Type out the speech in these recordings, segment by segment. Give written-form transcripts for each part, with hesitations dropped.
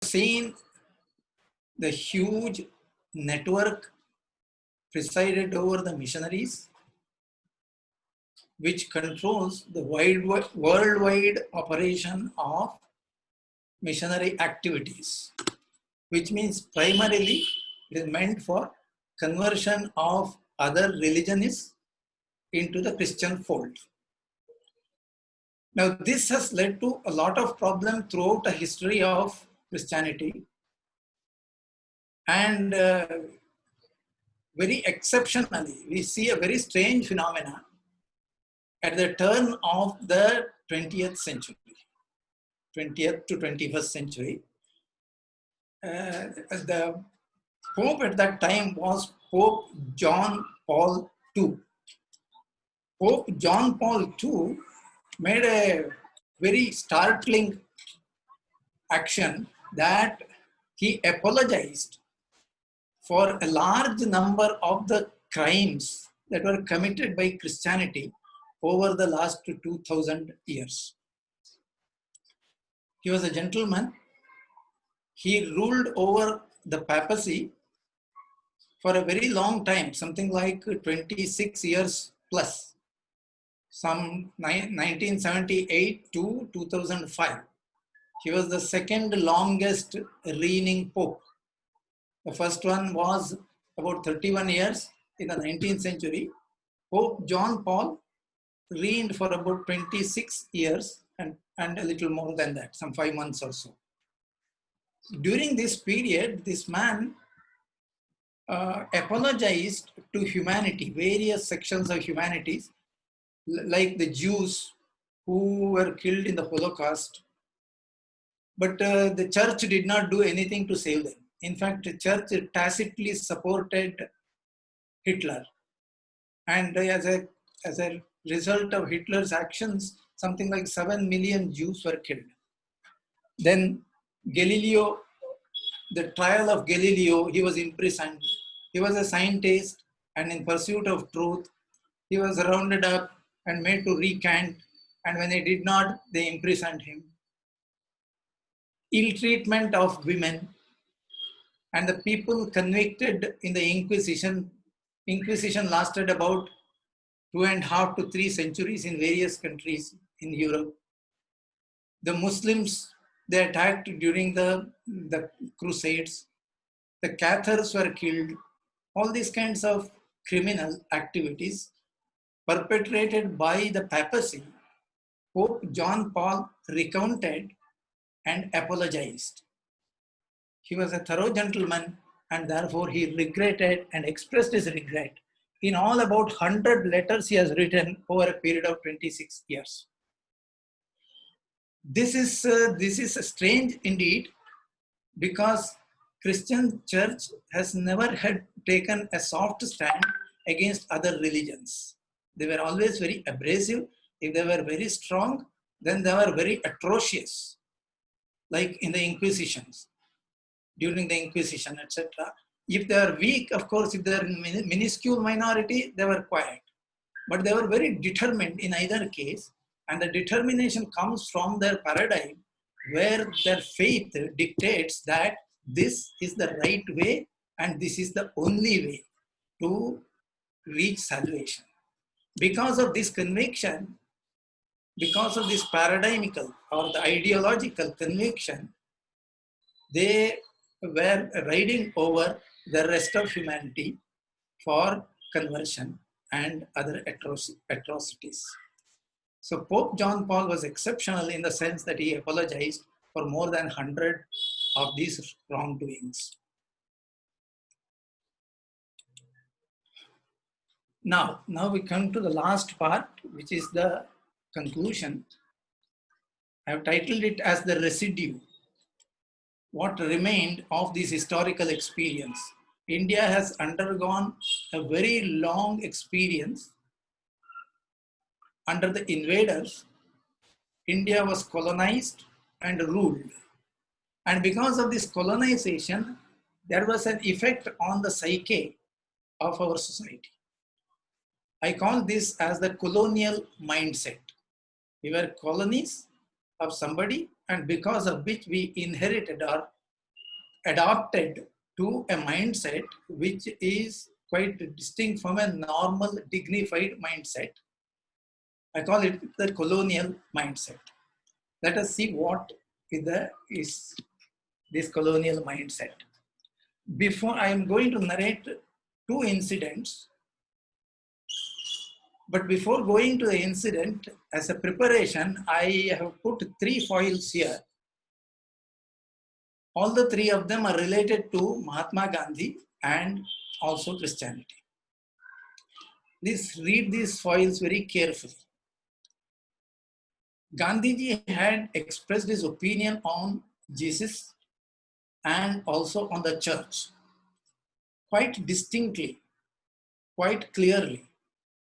seen the huge network presided over the missionaries, which controls the worldwide operation of missionary activities, which means primarily it is meant for conversion of other religions into the Christian fold. Now, this has led to a lot of problems throughout the history of Christianity, and very exceptionally, we see a very strange phenomena at the turn of the 20th century, 20th to 21st century. The Pope at that time was Pope John Paul II. Pope John Paul II made a very startling action that he apologized for a large number of the crimes that were committed by Christianity over the last 2000 years. He was a gentleman. He ruled over the papacy for a very long time, something like 26 years plus, some 1978 to 2005. He was the second longest reigning pope. The first one was about 31 years in the 19th century. Pope John Paul reigned for about 26 years and a little more than that, some 5 months or so. During this period, this man apologized to humanity, various sections of humanities, like the Jews who were killed in the Holocaust. But the church did not do anything to save them. In fact, the church tacitly supported Hitler. And as a result of Hitler's actions, something like 7 million Jews were killed. Then Galileo, the trial of Galileo, he was imprisoned. He was a scientist, and in pursuit of truth, he was rounded up and made to recant. And when he did not, they imprisoned him. Ill treatment of women, and the people convicted in the Inquisition. Inquisition lasted about 2.5 to 3 centuries in various countries in Europe. The Muslims, they attacked during the Crusades. The Cathars were killed. All these kinds of criminal activities perpetrated by the papacy, Pope John Paul recounted and apologized. He was a thorough gentleman, and therefore he regretted and expressed his regret in all about 100 letters he has written over a period of 26 years. This is strange indeed, because Christian church has never had taken a soft stand against other religions. They were always very abrasive. If they were very strong, then they were very atrocious, like in the Inquisitions, during the Inquisition, etc. If they are weak, of course, if they are minuscule minority, they were quiet. But they were very determined in either case, and the determination comes from their paradigm, where their faith dictates that this is the right way and this is the only way to reach salvation. Because of this conviction, because of this paradigmical or the ideological conviction, they were riding over the rest of humanity for conversion and other atrocities. So Pope John Paul was exceptional in the sense that he apologized for more than 100 of these wrongdoings. Now we come to the last part, which is the conclusion. I have titled it as the residue. What remained of this historical experience? India has undergone a very long experience. Under the invaders, India was colonized and ruled. And because of this colonization, there was an effect on the psyche of our society. I call this as the colonial mindset. We were colonies of somebody, and because of which we inherited or adopted to a mindset which is quite distinct from a normal, dignified mindset. I call it the colonial mindset. Let us see what is this colonial mindset. Before I am going to narrate two incidents, but before going to the incident, as a preparation, I have put 3 foils here. All the 3 of them are related to Mahatma Gandhi and also Christianity. Please read these foils very carefully. Gandhiji had expressed his opinion on Jesus and also on the church quite distinctly, quite clearly,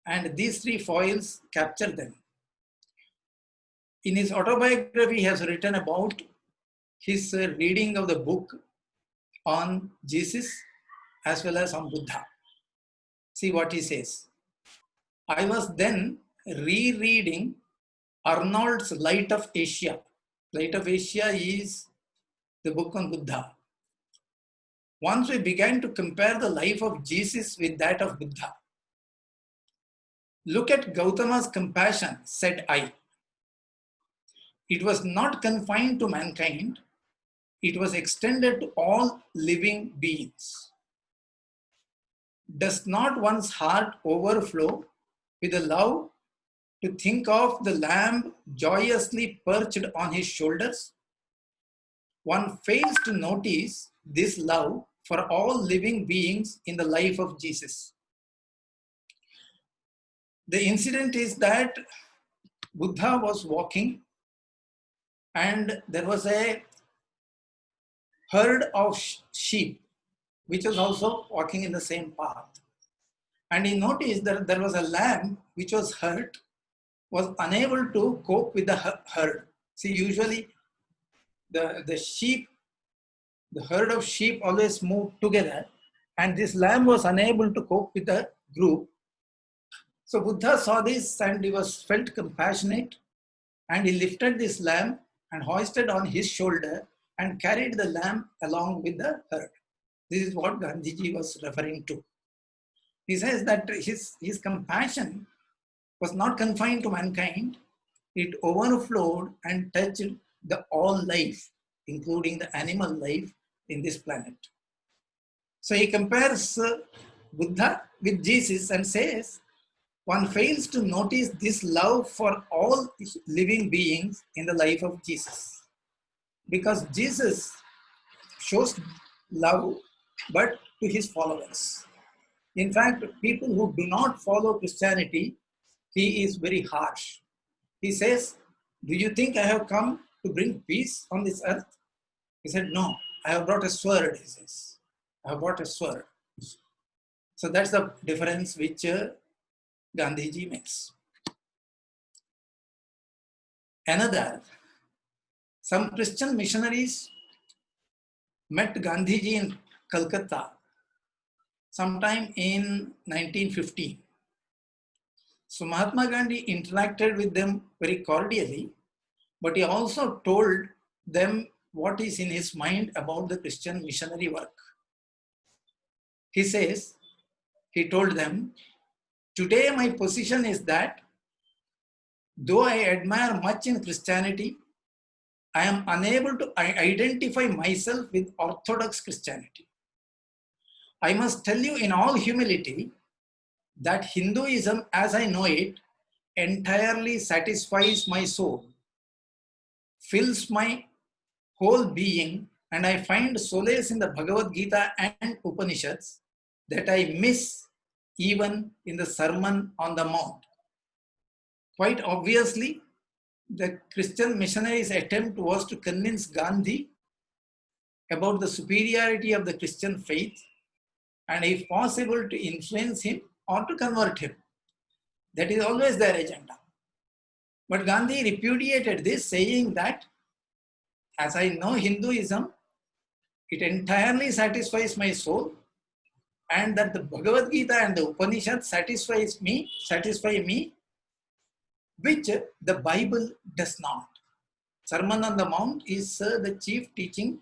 and these 3 foils capture them. In his autobiography, he has written about his reading of the book on Jesus as well as on Buddha. See what he says. I was then rereading Arnold's Light of Asia. Light of Asia is the book on Buddha. Once we began to compare the life of Jesus with that of Buddha. Look at Gautama's compassion, said I. It was not confined to mankind. It was extended to all living beings. Does not one's heart overflow with a love to think of the lamb joyously perched on his shoulders? One fails to notice this love for all living beings in the life of Jesus. The incident is that Buddha was walking and there was a herd of sheep which was also walking in the same path. And he noticed that there was a lamb which was hurt, was unable to cope with the herd. See, usually the sheep, the herd of sheep always move together, and this lamb was unable to cope with the group. So Buddha saw this and he was felt compassionate, and he lifted this lamb and hoisted on his shoulder and carried the lamb along with the herd. This is what Gandhiji was referring to. He says that his compassion was not confined to mankind. It overflowed and touched the all life, including the animal life in this planet. So he compares Buddha with Jesus and says, one fails to notice this love for all living beings in the life of Jesus. Because Jesus shows love, but to his followers. In fact, people who do not follow Christianity, he is very harsh. He says, do you think I have come to bring peace on this earth? He said, no, I have brought a sword, he says. I have brought a sword. So that's the difference which Gandhiji makes. Another, some Christian missionaries met Gandhiji in Calcutta sometime in 1915. So Mahatma Gandhi interacted with them very cordially, but he also told them what is in his mind about the Christian missionary work. He says, he told them, today my position is that though I admire much in Christianity, I am unable to identify myself with Orthodox Christianity. I must tell you in all humility that Hinduism as I know it entirely satisfies my soul, fills my whole being, and I find solace in the Bhagavad Gita and Upanishads that I miss even in the Sermon on the Mount. Quite obviously, the Christian missionaries' attempt was to convince Gandhi about the superiority of the Christian faith and, if possible, to influence him or to convert him. That is always their agenda. But Gandhi repudiated this, saying that as I know Hinduism, it entirely satisfies my soul, and that the Bhagavad Gita and the Upanishads satisfy me, which the Bible does not. Sermon on the Mount is the chief teaching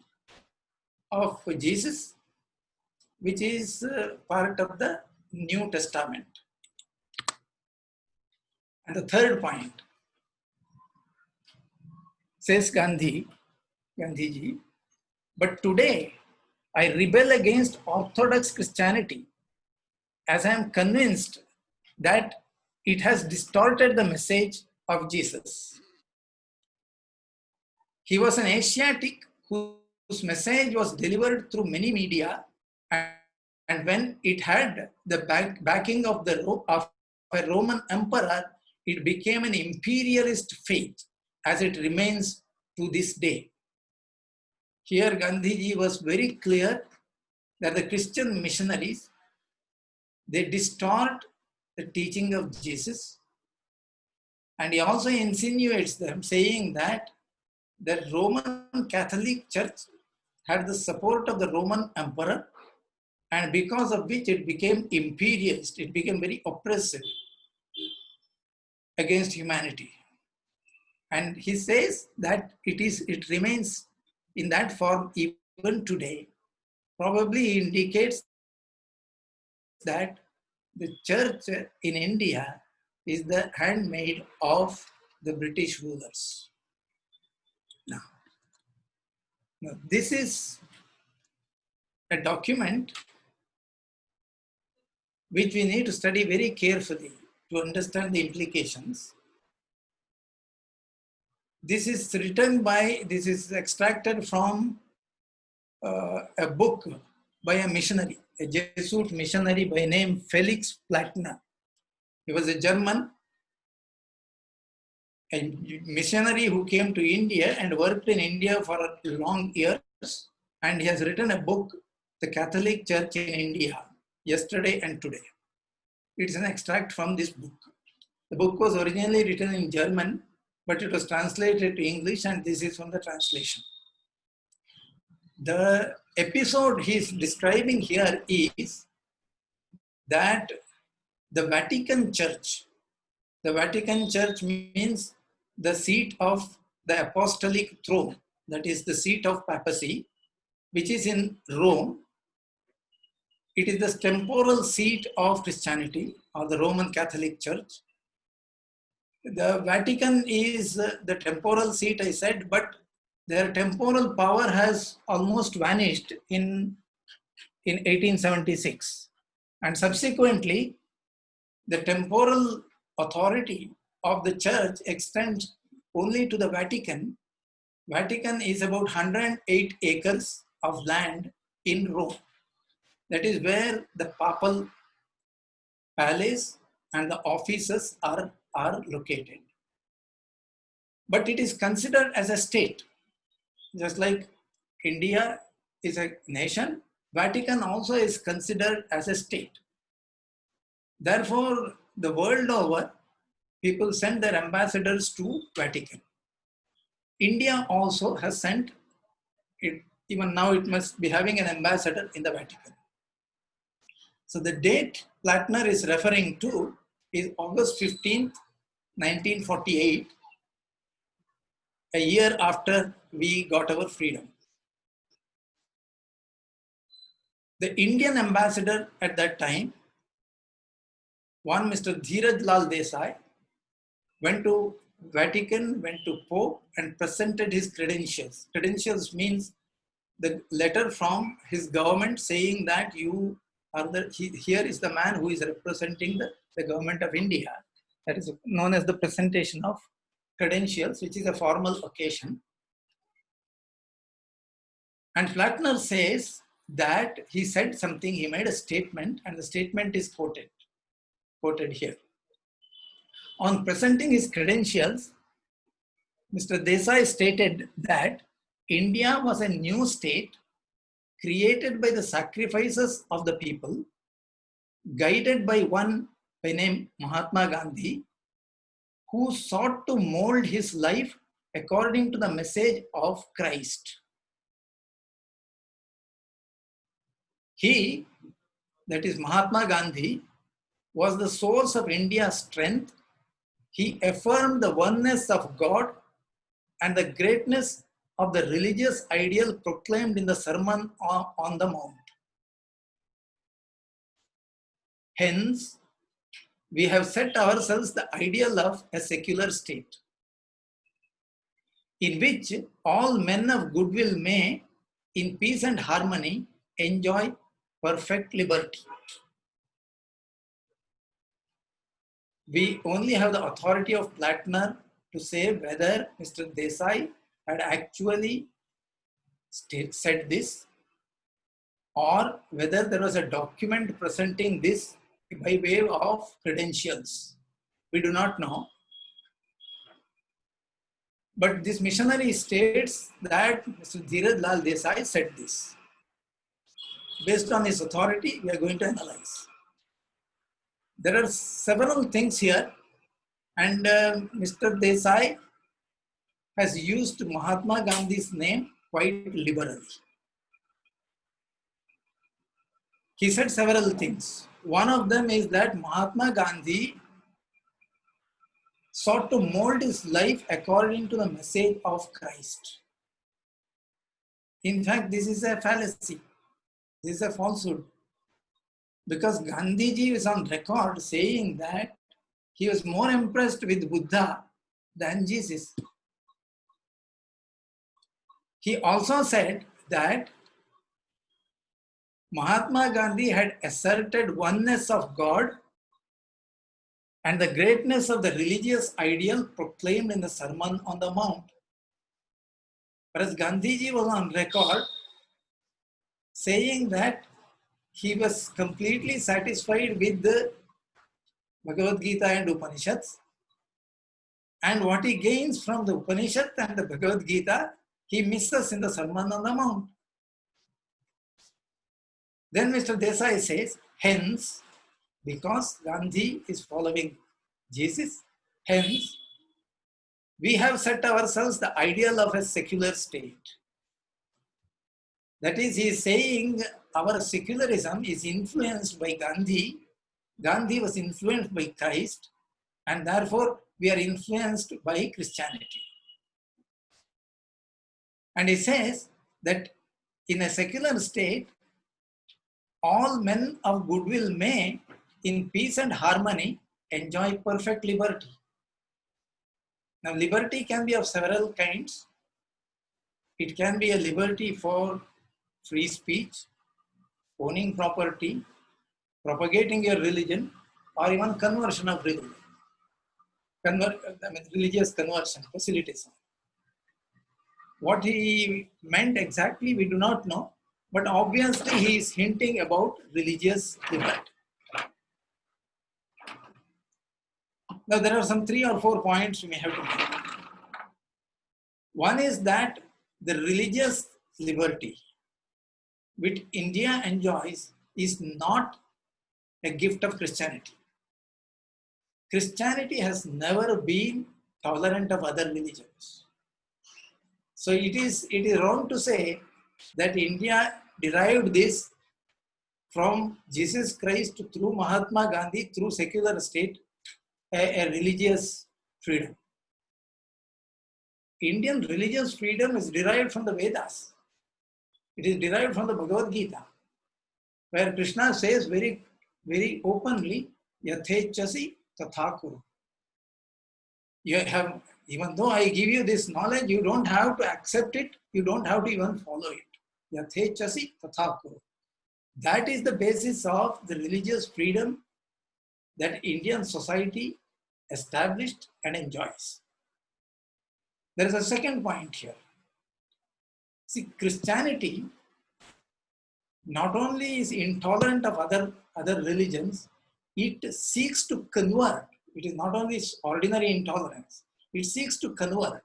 of Jesus, which is part of the New Testament. And the third point, says Gandhiji, but today I rebel against Orthodox Christianity as I am convinced that it has distorted the message of Jesus. He was an Asiatic whose message was delivered through many media, and when it had the backing of a Roman emperor, it became an imperialist faith, as it remains to this day. Here Gandhiji was very clear that the Christian missionaries, they distort the teaching of Jesus, and he also insinuates them, saying that the Roman Catholic Church had the support of the Roman emperor, and because of which it became imperialist, it became very oppressive against humanity. And he says that it remains in that form even today. Probably indicates that the church in India is the handmaid of the British rulers. Now this is a document which we need to study very carefully to understand the implications. This is extracted from a book by a missionary, a Jesuit missionary by name Felix Plattner. He was a German, a missionary who came to India and worked in India for long years, and he has written a book, The Catholic Church in India, Yesterday and Today. It's an extract from this book. The book was originally written in German, but it was translated to English, and this is from the translation. The episode he's describing here is that the Vatican Church means the seat of the apostolic throne, that is the seat of papacy, which is in Rome. It is the temporal seat of Christianity, or the Roman Catholic Church. The Vatican is the temporal seat, I said, but their temporal power has almost vanished in 1876. And subsequently, the temporal authority of the church extends only to the Vatican. Vatican is about 108 acres of land in Rome. That is where the papal palace and the offices are located. But it is considered as a state. Just like India is a nation, Vatican also is considered as a state. Therefore, the world over, people send their ambassadors to Vatican. India also has sent it, even now it must be having an ambassador in the Vatican. So the date Plattner is referring to is August 15th, 1948, a year after we got our freedom. The Indian ambassador at that time, one Mr. Dheeraj Lal Desai, went to Vatican, went to Pope and presented his credentials. Credentials means the letter from his government saying that you are here is the man who is representing the government of India. That is known as the presentation of credentials, which is a formal occasion. And Plattner says that he said something, he made a statement, and the statement is quoted here. On presenting his credentials, Mr. Desai stated that India was a new state created by the sacrifices of the people, guided by one by name Mahatma Gandhi, who sought to mold his life according to the message of Christ. He, that is Mahatma Gandhi, was the source of India's strength. He affirmed the oneness of God and the greatness of the religious ideal proclaimed in the Sermon on the Mount. Hence, we have set ourselves the ideal of a secular state, in which all men of goodwill may, in peace and harmony, enjoy perfect liberty. We only have the authority of Platner to say whether Mr. Desai had actually said this, or whether there was a document presenting this by way of credentials. We do not know. But this missionary states that Mr. Dheeraj Lal Desai said this. Based on his authority, we are going to analyze. There are several things here, and Mr. Desai has used Mahatma Gandhi's name quite liberally. He said several things. One of them is that Mahatma Gandhi sought to mold his life according to the message of Christ. In fact, this is a fallacy. This is a falsehood. Because Gandhiji is on record saying that he was more impressed with Buddha than Jesus. He also said that Mahatma Gandhi had asserted oneness of God and the greatness of the religious ideal proclaimed in the Sermon on the Mount. Whereas Gandhiji was on record saying that he was completely satisfied with the Bhagavad Gita and Upanishads, and what he gains from the Upanishad and the Bhagavad Gita, he misses in the Sermon on the Mount. Then Mr. Desai says, hence, because Gandhi is following Jesus, hence, we have set ourselves the ideal of a secular state. That is, he is saying our secularism is influenced by Gandhi. Gandhi was influenced by Christ, and therefore we are influenced by Christianity. And he says that in a secular state, all men of goodwill may, in peace and harmony, enjoy perfect liberty. Now, liberty can be of several kinds. It can be a liberty for free speech, owning property, propagating your religion, or even conversion of religion. Religious conversion, facilitation. What he meant exactly, we do not know, but obviously he is hinting about religious liberty. Now, there are some 3 or 4 points we may have to make. One is that the religious liberty which India enjoys is not a gift of Christianity. Christianity has never been tolerant of other religions. So it is wrong to say that India derived this from Jesus Christ through Mahatma Gandhi, through secular state, a religious freedom. Indian religious freedom is derived from the Vedas. It is derived from the Bhagavad Gita, where Krishna says very, very openly, Yathechasi tatha kuru. You have, even though I give you this knowledge, you don't have to accept it, you don't have to even follow it. Yathechasi tatha kuru. That is the basis of the religious freedom that Indian society established and enjoys. There is a second point here. See, Christianity not only is intolerant of other religions, it seeks to convert. It is not only ordinary intolerance, it seeks to convert.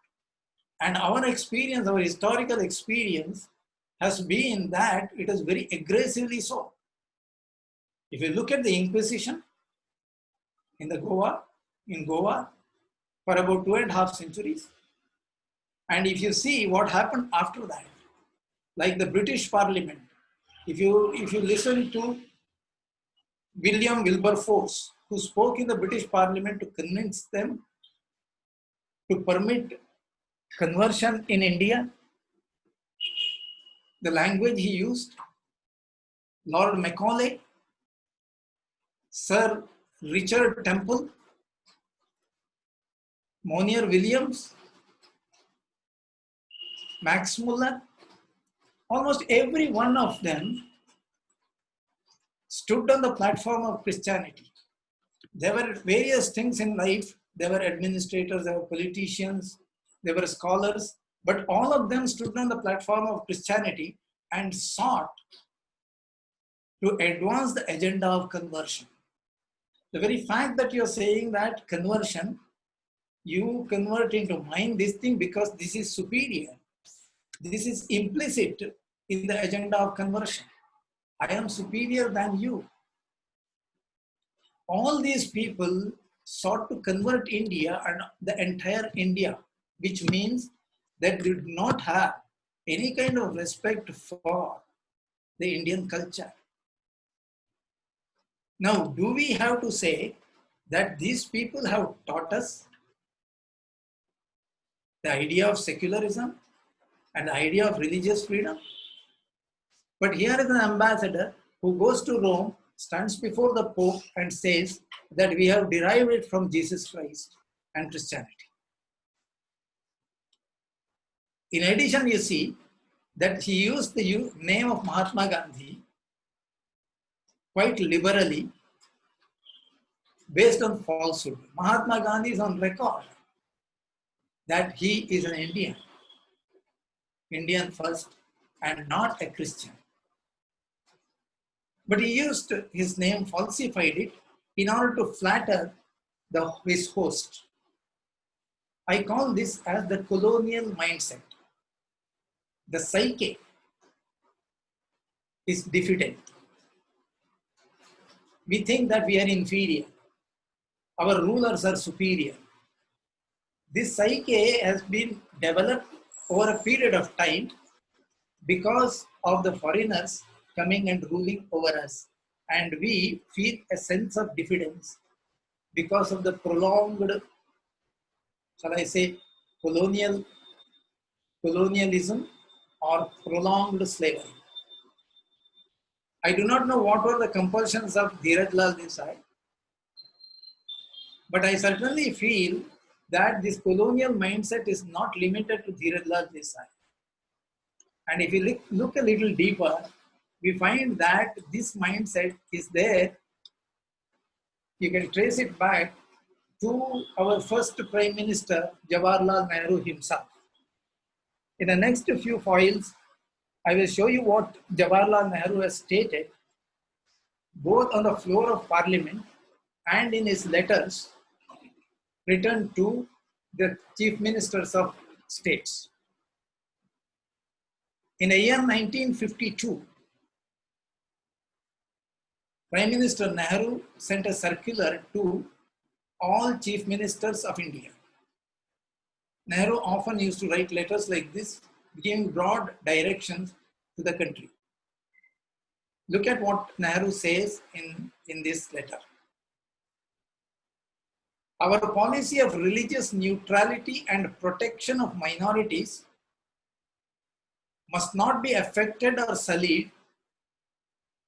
And our experience, our historical experience has been that it is very aggressively so. If you look at the Inquisition in Goa for about 2.5 centuries, and if you see what happened after that, like the British Parliament, if you listen to William Wilberforce, who spoke in the British Parliament to convince them to permit conversion in India, the language he used, Lord Macaulay, Sir Richard Temple, Monier Williams, Max Muller, almost every one of them stood on the platform of Christianity. There were various things in life. There were administrators, there were politicians, there were scholars, but all of them stood on the platform of Christianity and sought to advance the agenda of conversion. The very fact that you're saying that conversion, you convert into mine this thing because this is superior. This is implicit in the agenda of conversion. I am superior than you. All these people sought to convert India and the entire India, which means that they did not have any kind of respect for the Indian culture. Now, do we have to say that these people have taught us the idea of secularism and the idea of religious freedom? But here is an ambassador who goes to Rome, stands before the Pope and says that we have derived it from Jesus Christ and Christianity. In addition, you see that he used the name of Mahatma Gandhi quite liberally based on falsehood. Mahatma Gandhi is on record that he is an Indian, Indian first, and not a Christian. But he used his name, falsified it, in order to flatter his host. I call this as the colonial mindset. The psyche is defeated. We think that we are inferior. Our rulers are superior. This psyche has been developed over a period of time because of the foreigners coming and ruling over us. And we feel a sense of diffidence because of the prolonged, shall I say, colonialism or prolonged slavery. I do not know what were the compulsions of Dheeraj Lal Desai, but I certainly feel that this colonial mindset is not limited to Dheeraj Lal Desai. And if you look a little deeper, we find that this mindset is there. You can trace it back to our first Prime Minister, Jawaharlal Nehru himself. In the next few files, I will show you what Jawaharlal Nehru has stated, both on the floor of Parliament and in his letters written to the Chief Ministers of States. In the year 1952, Prime Minister Nehru sent a circular to all Chief Ministers of India. Nehru often used to write letters like this, giving broad directions to the country. Look at what Nehru says in this letter. Our policy of religious neutrality and protection of minorities must not be affected or sullied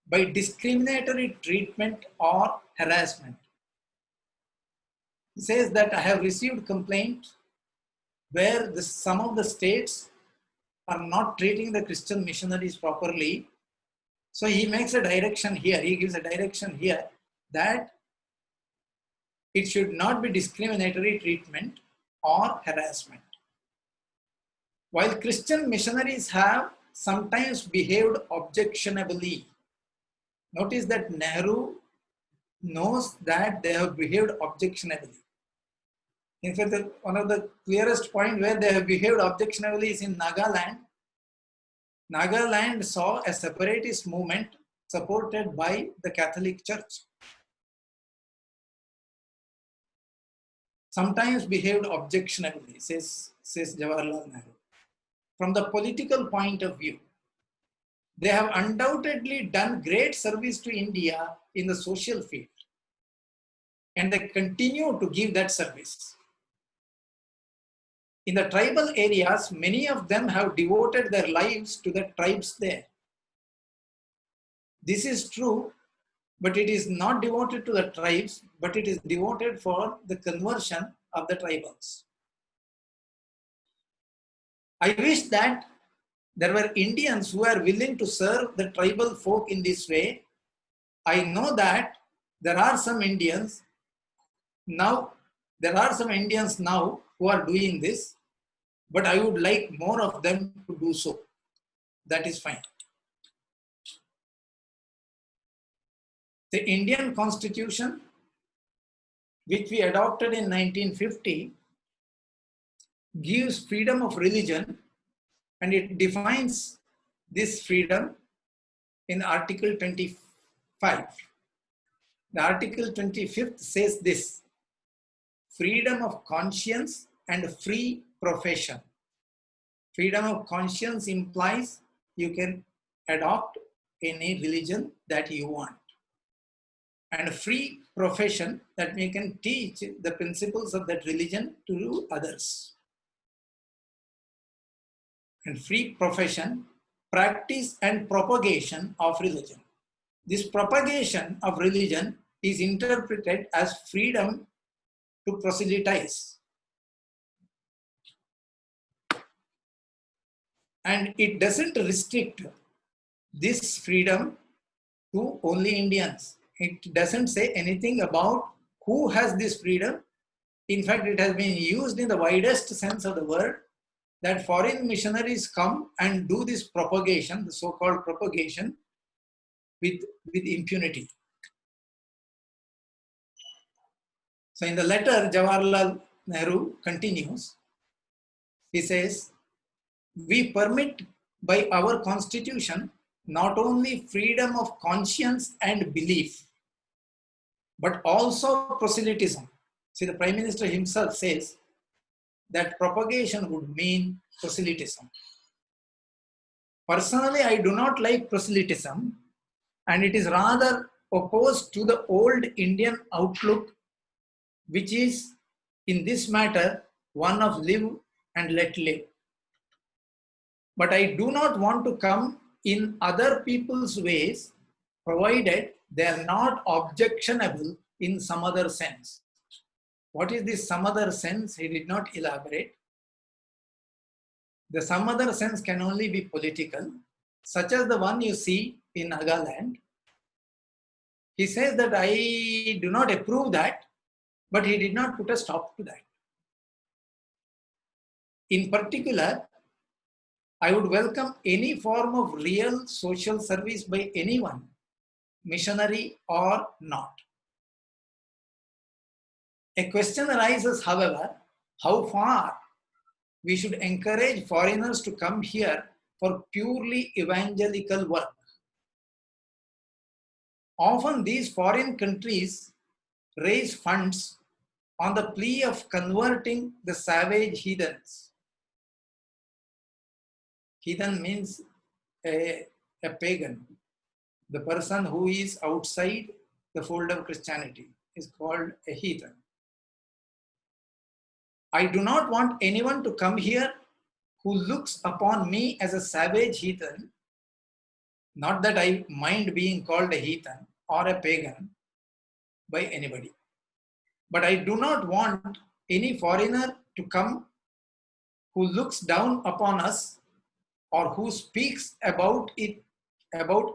by discriminatory treatment or harassment. He says that I have received complaints where some of the states are not treating the Christian missionaries properly. So he makes a direction here, he gives a direction here that it should not be discriminatory treatment or harassment. While Christian missionaries have sometimes behaved objectionably, notice that Nehru knows that they have behaved objectionably. In fact, one of the clearest points where they have behaved objectionably is in Nagaland. Nagaland saw a separatist movement supported by the Catholic Church. Sometimes behaved objectionably, says Jawaharlal Nehru. From the political point of view, they have undoubtedly done great service to India in the social field, and they continue to give that service. In the tribal areas, many of them have devoted their lives to the tribes there. This is true, but it is not devoted to the tribes, but it is devoted for the conversion of the tribals. I wish that there were Indians who are willing to serve the tribal folk in this way. I know that there are some Indians now who are doing this, but I would like more of them to do so. That is fine. The Indian Constitution, which we adopted in 1950, gives freedom of religion, and it defines this freedom in Article 25. The Article 25th says this: freedom of conscience and free profession. Freedom of conscience implies you can adopt any religion that you want. And free profession, that we can teach the principles of that religion to others. And free profession, practice and propagation of religion. This propagation of religion is interpreted as freedom to proselytize. And it doesn't restrict this freedom to only Indians. It doesn't say anything about who has this freedom. In fact, it has been used in the widest sense of the word, that foreign missionaries come and do this propagation, the so-called propagation, with impunity. So in the letter, Jawaharlal Nehru continues. He says, we permit by our constitution not only freedom of conscience and belief, but also proselytism. See, the Prime Minister himself says that propagation would mean proselytism. Personally, I do not like proselytism, and it is rather opposed to the old Indian outlook, which is in this matter one of live and let live. But I do not want to come in other people's ways, provided they are not objectionable in some other sense. What is this some other sense? He did not elaborate. The some other sense can only be political, such as the one you see in Nagaland. He says that I do not approve that, but he did not put a stop to that. In particular, I would welcome any form of real social service by anyone, missionary or not. A question arises, however, how far we should encourage foreigners to come here for purely evangelical work. Often these foreign countries raise funds on the plea of converting the savage heathens. Heathen means a pagan. The person who is outside the fold of Christianity is called a heathen. I do not want anyone to come here who looks upon me as a savage heathen. Not that I mind being called a heathen or a pagan by anybody. But I do not want any foreigner to come who looks down upon us or who speaks about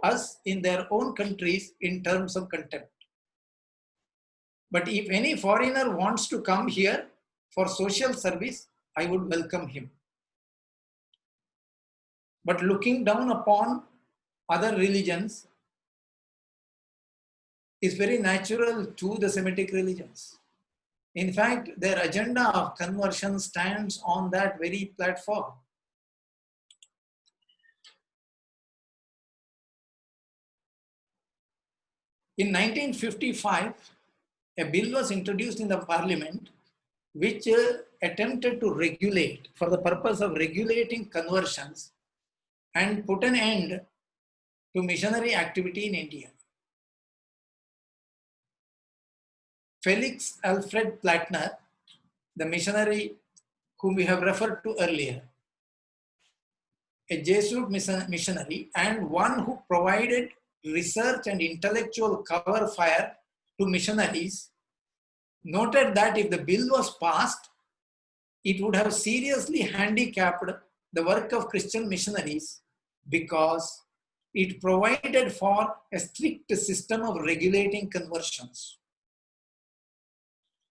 us in their own countries in terms of contempt. But if any foreigner wants to come here for social service, I would welcome him. But looking down upon other religions is very natural to the Semitic religions. In fact, their agenda of conversion stands on that very platform. In 1955, a bill was introduced in the parliament which attempted to regulate, for the purpose of regulating conversions and put an end to missionary activity in India. Felix Alfred Plattner, the missionary whom we have referred to earlier, a Jesuit missionary, and one who provided research and intellectual cover fire to missionaries, noted that if the bill was passed, it would have seriously handicapped the work of Christian missionaries because it provided for a strict system of regulating conversions.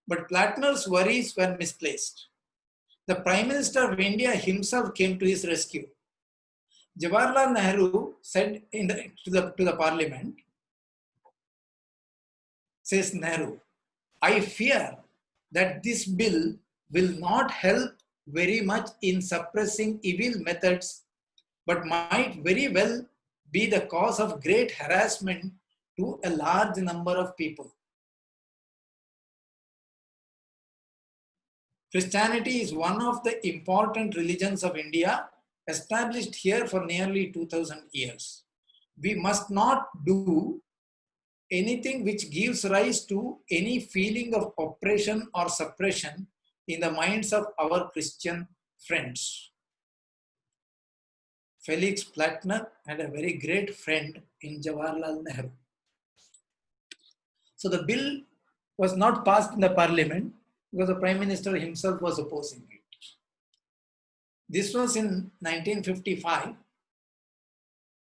But Platner's worries were misplaced. The Prime Minister of India himself came to his rescue. Jawaharlal Nehru said to the parliament, says Nehru, I fear that this bill will not help very much in suppressing evil methods, but might very well be the cause of great harassment to a large number of people. Christianity is one of the important religions of India, established here for nearly 2000 years. We must not do anything which gives rise to any feeling of oppression or suppression in the minds of our Christian friends. Felix Plattner had a very great friend in Jawaharlal Nehru. So the bill was not passed in the parliament because the Prime Minister himself was opposing it. This was in 1955,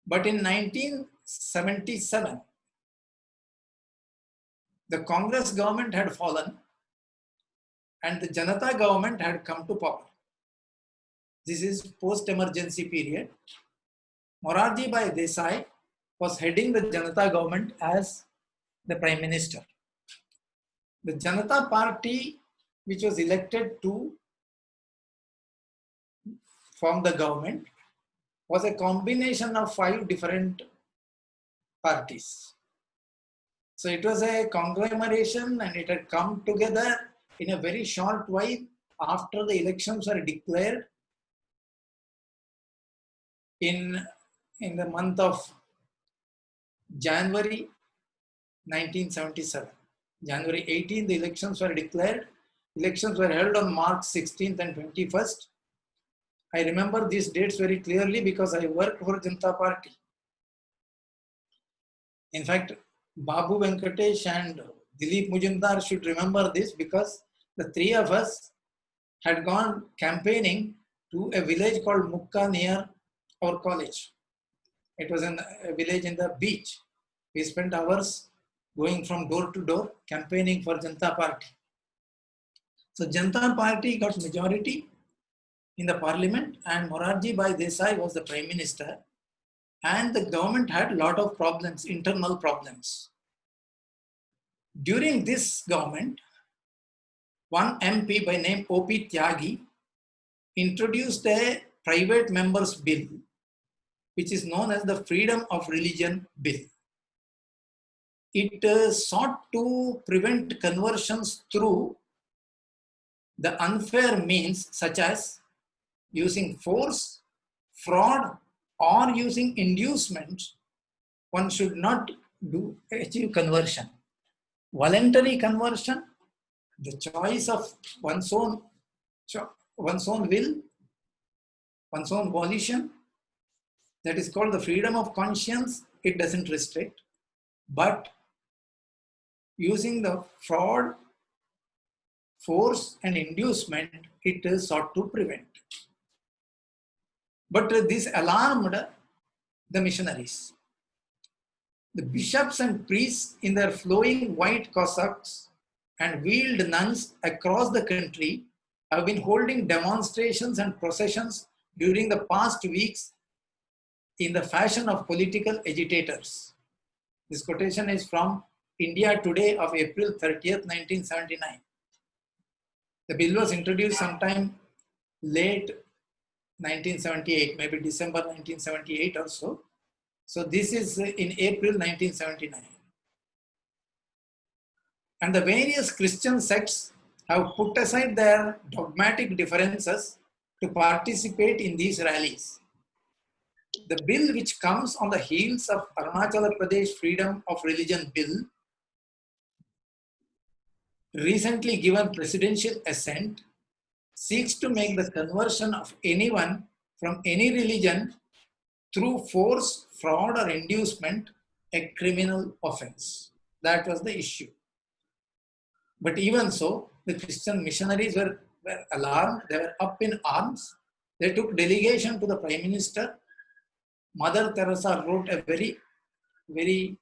but in 1977, the Congress government had fallen and the Janata government had come to power. This is post-emergency period. Morarji Bhai Desai was heading the Janata government as the Prime Minister. The Janata Party, which was elected to form the government, was a combination of 5 different parties. So it was a conglomeration and it had come together in a very short while after the elections were declared in the month of January 1977. January 18, the elections were declared. Elections were held on March 16th and 21st. I remember these dates very clearly because I worked for Janata Party. In fact, Babu Venkatesh and Dilip Mujumdar should remember this because the 3 of us had gone campaigning to a village called Mukka near our college. It was in a village in the beach. We spent hours going from door to door campaigning for Janata Party. So Janata Party got majority in the parliament and Morarji Bhai Desai was the Prime Minister, and the government had a lot of problems, internal problems. During this government, one MP by name O.P. Tyagi introduced a private members bill, which is known as the Freedom of Religion Bill. It sought to prevent conversions through the unfair means such as using force, fraud, or using inducement. One should not achieve conversion. Voluntary conversion, the choice of one's own will, one's own volition, that is called the freedom of conscience. It doesn't restrict, but using the fraud, force and inducement, it is sought to prevent. But this alarmed the missionaries. The bishops and priests in their flowing white cassocks and veiled nuns across the country have been holding demonstrations and processions during the past weeks in the fashion of political agitators. This quotation is from India Today of April 30th, 1979. The bill was introduced sometime late 1978, maybe December 1978 or so. So this is in April 1979. And the various Christian sects have put aside their dogmatic differences to participate in these rallies. The bill, which comes on the heels of Arunachala Pradesh Freedom of Religion Bill, recently given presidential assent, seeks to make the conversion of anyone from any religion through force, fraud, or inducement a criminal offense. That was the issue. But even so, the Christian missionaries were alarmed. They were up in arms. They took delegation to the Prime Minister. Mother Teresa wrote a very, very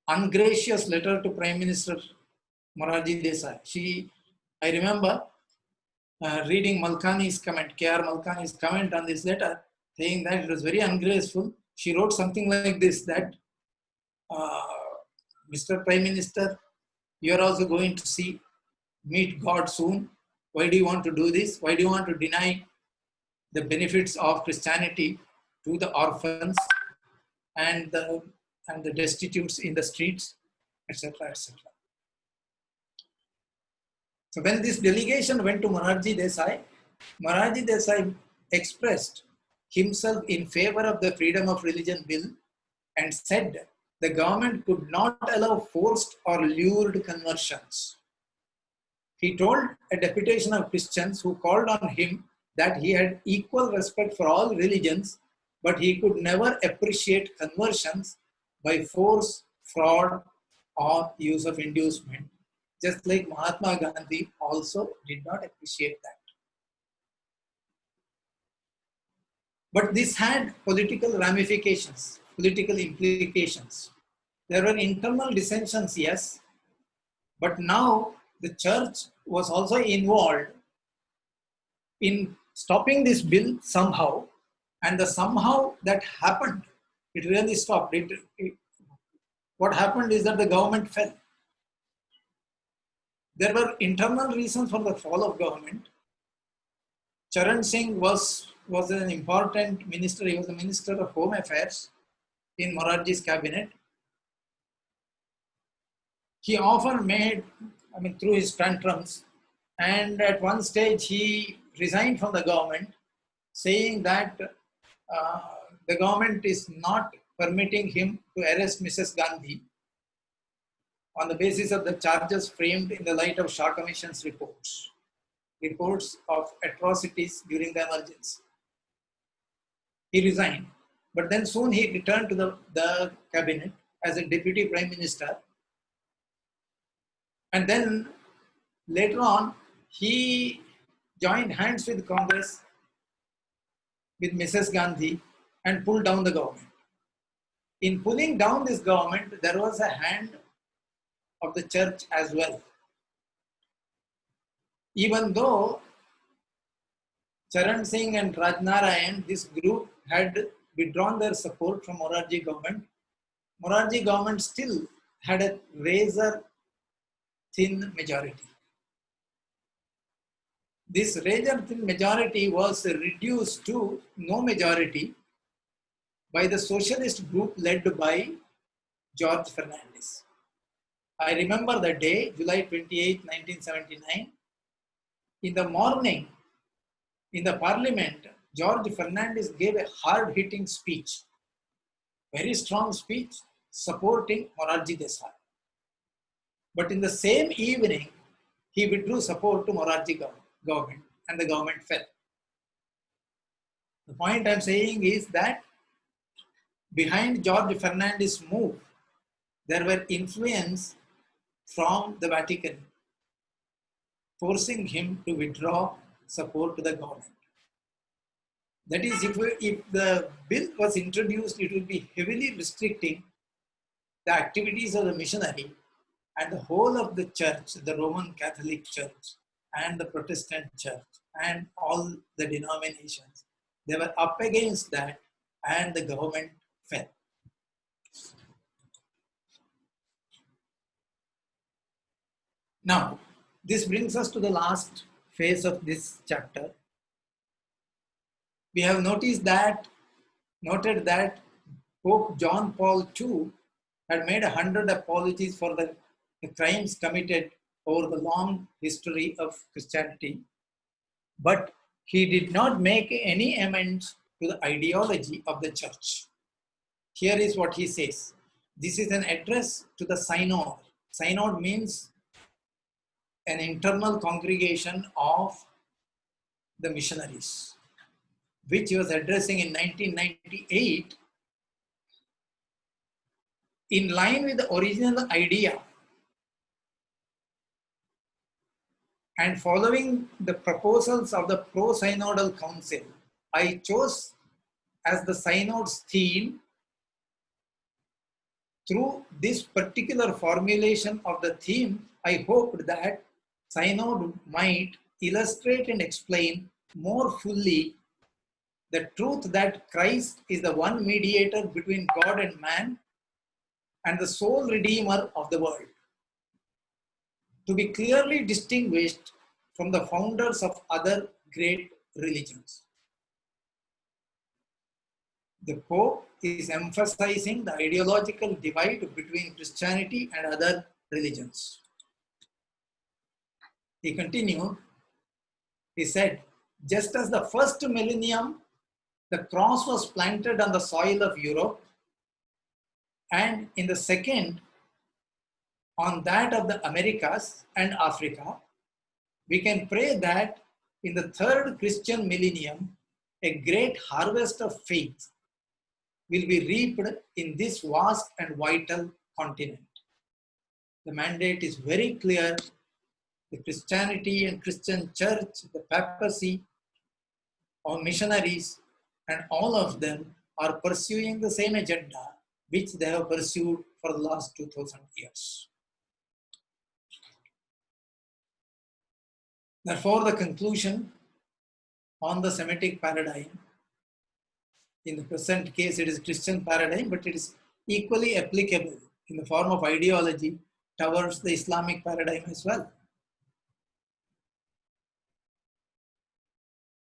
ungracious letter to Prime Minister Morarji Desai. I remember reading Malkani's comment, K.R. Malkani's comment on this letter, saying that it was very ungraceful. She wrote something like this, that Mr. Prime Minister, you are also going to meet God soon. Why do you want to do this? Why do you want to deny the benefits of Christianity to the orphans and the destitutes in the streets, etc., etc. So when this delegation went to Morarji Desai expressed himself in favor of the freedom of religion bill and said the government could not allow forced or lured conversions. He told a deputation of Christians who called on him that he had equal respect for all religions, but he could never appreciate conversions by force, fraud, or use of inducement, just like Mahatma Gandhi also did not appreciate that. But this had political ramifications, political implications. There were internal dissensions, yes, but now the church was also involved in stopping this bill somehow, and the somehow that happened, it really stopped. What happened is that the government fell. There were internal reasons for the fall of government. Charan Singh was an important minister. He was the Minister of Home Affairs in Morarji's cabinet. He often made, through his tantrums, and at one stage he resigned from the government, saying that the government is not permitting him to arrest Mrs. Gandhi on the basis of the charges framed in the light of Shah Commission's reports of atrocities during the emergency. He resigned, but then soon he returned to the cabinet as a deputy prime minister. And then later on, he joined hands with Congress, with Mrs. Gandhi, and pulled down the government. In pulling down this government, there was a hand of the church as well. Even though Charan Singh and Rajnarayan, this group, had withdrawn their support from Morarji government still had a razor-thin majority. This razor-thin majority was reduced to no majority by the socialist group led by George Fernandez. I remember the day, July 28, 1979. In the morning, in the parliament, George Fernandez gave a hard-hitting speech, very strong speech, supporting Morarji Desai. But in the same evening, he withdrew support to Morarji government, and the government fell. The point I'm saying is that behind George Fernandez's move, there were influence from the Vatican, forcing him to withdraw support to the government. That is, if the bill was introduced, it would be heavily restricting the activities of the missionary, and the whole of the church, the Roman Catholic Church and the Protestant Church and all the denominations, they were up against that, and the government fell. Now, this brings us to the last phase of this chapter. We have noted that Pope John Paul II had made 100 apologies for the crimes committed over the long history of Christianity, but he did not make any amends to the ideology of the church. Here is what he says. This is an address to the synod. Synod means an internal congregation of the missionaries, which he was addressing in 1998, in line with the original idea and following the proposals of the Pro-Synodal Council, I chose as the Synod's theme. Through this particular formulation of the theme, I hoped that Synod might illustrate and explain more fully the truth that Christ is the one mediator between God and man and the sole redeemer of the world, to be clearly distinguished from the founders of other great religions. The Pope is emphasizing the ideological divide between Christianity and other religions. He continued, he said, just as the first millennium, the cross was planted on the soil of Europe, and in the second, on that of the Americas and Africa, we can pray that in the third Christian millennium, a great harvest of faith will be reaped in this vast and vital continent. The mandate is very clear. The Christianity and Christian church, the papacy, or missionaries, and all of them are pursuing the same agenda which they have pursued for the last 2000 years. Therefore, the conclusion on the Semitic paradigm, in the present case it is Christian paradigm, but it is equally applicable in the form of ideology towards the Islamic paradigm as well.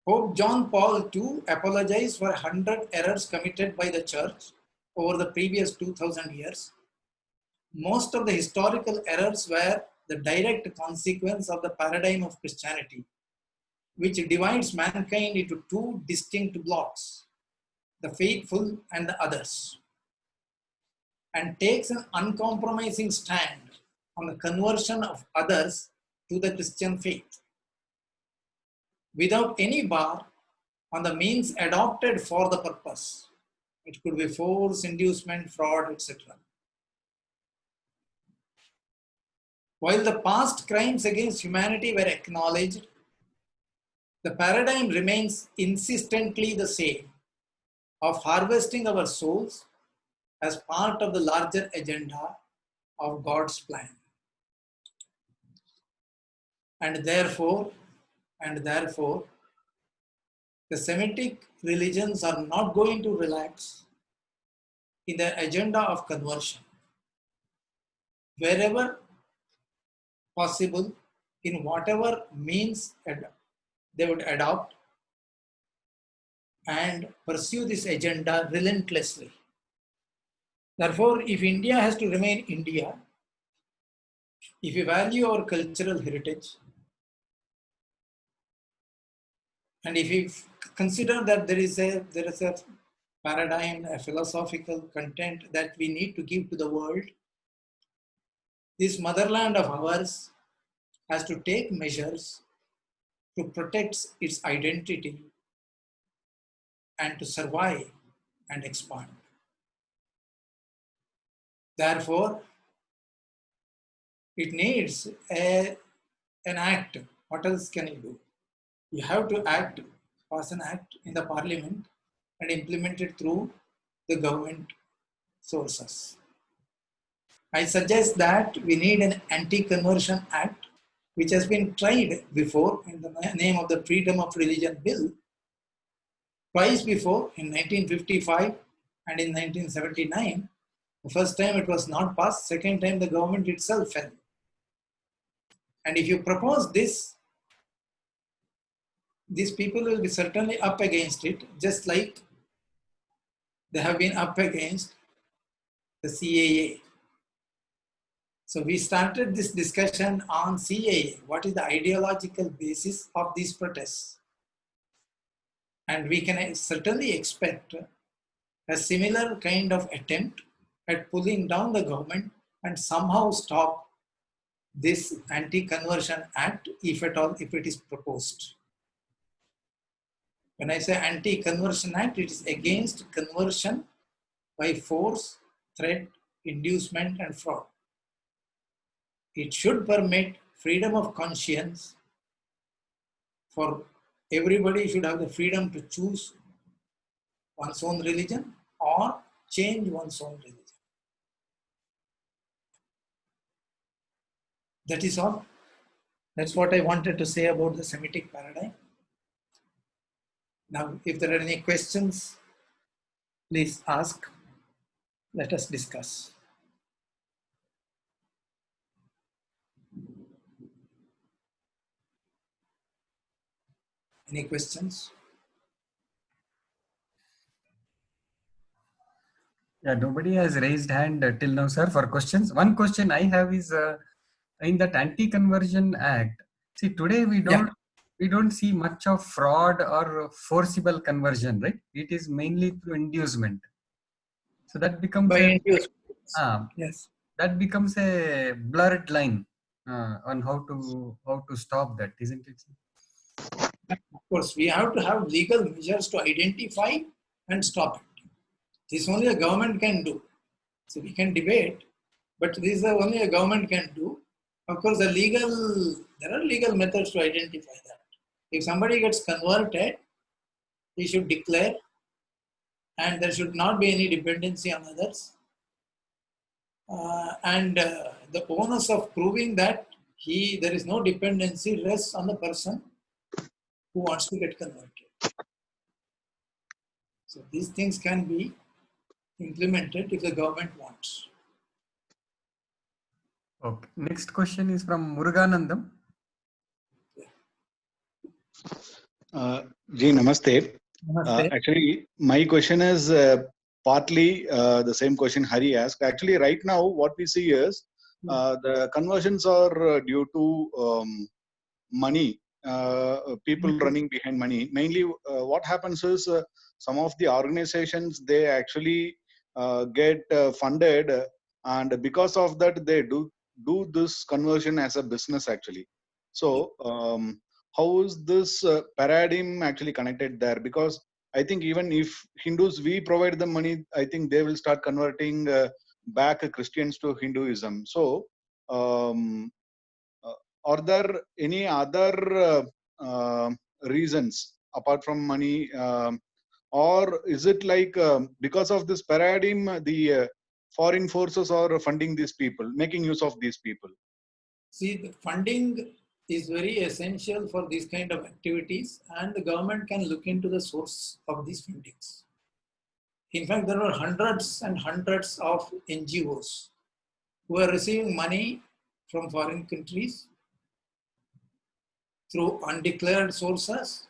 Pope John Paul II apologized for 100 errors committed by the church over the previous 2000 years. Most of the historical errors were the direct consequence of the paradigm of Christianity, which divides mankind into two distinct blocks, the faithful and the others, and takes an uncompromising stand on the conversion of others to the Christian faith, without any bar on the means adopted for the purpose. It could be force, inducement, fraud, etc. While the past crimes against humanity were acknowledged, the paradigm remains insistently the same, of harvesting our souls as part of the larger agenda of God's plan. And therefore, the Semitic religions are not going to relax in their agenda of conversion. Wherever possible, in whatever means they would adopt and pursue this agenda relentlessly. Therefore, if India has to remain India, if we value our cultural heritage, and if we consider that there is a paradigm, a philosophical content that we need to give to the world, this motherland of ours has to take measures to protect its identity and to survive and expand. Therefore, it needs an act. What else can you do? You have to pass an act in the parliament and implement it through the government sources. I suggest that we need an anti-conversion act, which has been tried before in the name of the Freedom of Religion Bill, twice before, in 1955 and in 1979. The first time it was not passed, second time the government itself fell. And if you propose this, these people will be certainly up against it, just like they have been up against the CAA. So we started this discussion on CAA. What is the ideological basis of these protests? And we can certainly expect a similar kind of attempt at pulling down the government and somehow stop this anti-conversion act, if at all, if it is proposed. When I say Anti-Conversion Act, it is against conversion by force, threat, inducement, and fraud. It should permit freedom of conscience. For everybody should have the freedom to choose one's own religion or change one's own religion. That is all. That's what I wanted to say about the Semitic paradigm. Now, if there are any questions, please ask. Let us discuss. Any questions? Yeah, nobody has raised hand till now, sir, for questions. One question I have is in that Anti-Conversion Act. See, today we don't see much of fraud or forcible conversion, right? It is mainly through inducement. So that becomes By inducement. yes, that becomes a blurred line on how to stop that, isn't it? Of course, we have to have legal measures to identify and stop it. This only a government can do. So we can debate, but this is only a government can do. Of course, there are legal methods to identify that. If somebody gets converted, he should declare, and there should not be any dependency on others. The onus of proving that there is no dependency rests on the person who wants to get converted. So these things can be implemented if the government wants. Okay. Next question is from Muruganandam. Ji, namaste. Actually, my question is partly the same question Hari asked. Actually, right now, what we see is the conversions are due to money, people running behind money. Mainly, what happens is some of the organizations, they actually get funded, and because of that, they do this conversion as a business actually. So, how is this paradigm actually connected there? Because I think even if Hindus, we provide them money, I think they will start converting back Christians to Hinduism. So, are there any other reasons apart from money, or is it like because of this paradigm, the foreign forces are funding these people, making use of these people? See, the funding is very essential for these kind of activities, and the government can look into the source of these fundings. In fact, there are hundreds and hundreds of NGOs who are receiving money from foreign countries through undeclared sources,